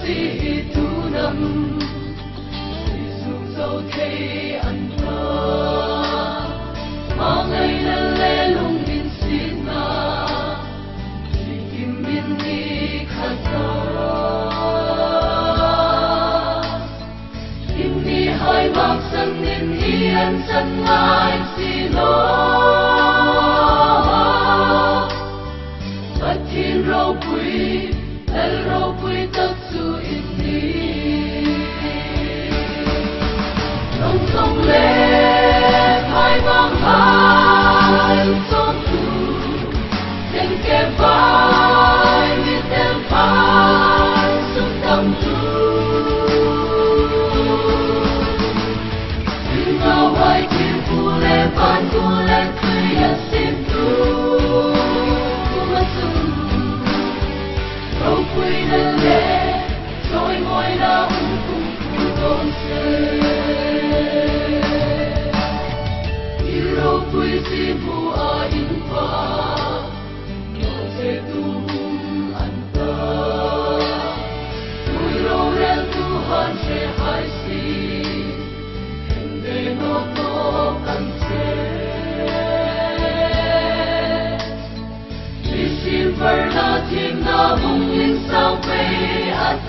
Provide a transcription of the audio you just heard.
chỉ tu nằm dù dâu thấy ăn thơ mà ngày lần lẽ lung in xin mà chỉ kim miên đi khát kim đi hai bạc sân nên yên sân ngài xin bất thiên râu quý el râu quý tất su in đi sông sông lên hai vang hai sông tu đêm kề vai biết em phai sông tâm tu nhưng ngao hoài thiên phu lê ban phu lê tươi ya sim tu râu quý lên lệ rồi ngồi đã cùng tôn xe râu quý si phu a in pa no se tu an ta mùi râu ren tu han se hai si de no to an se Silver na tim na bung linh sao bay at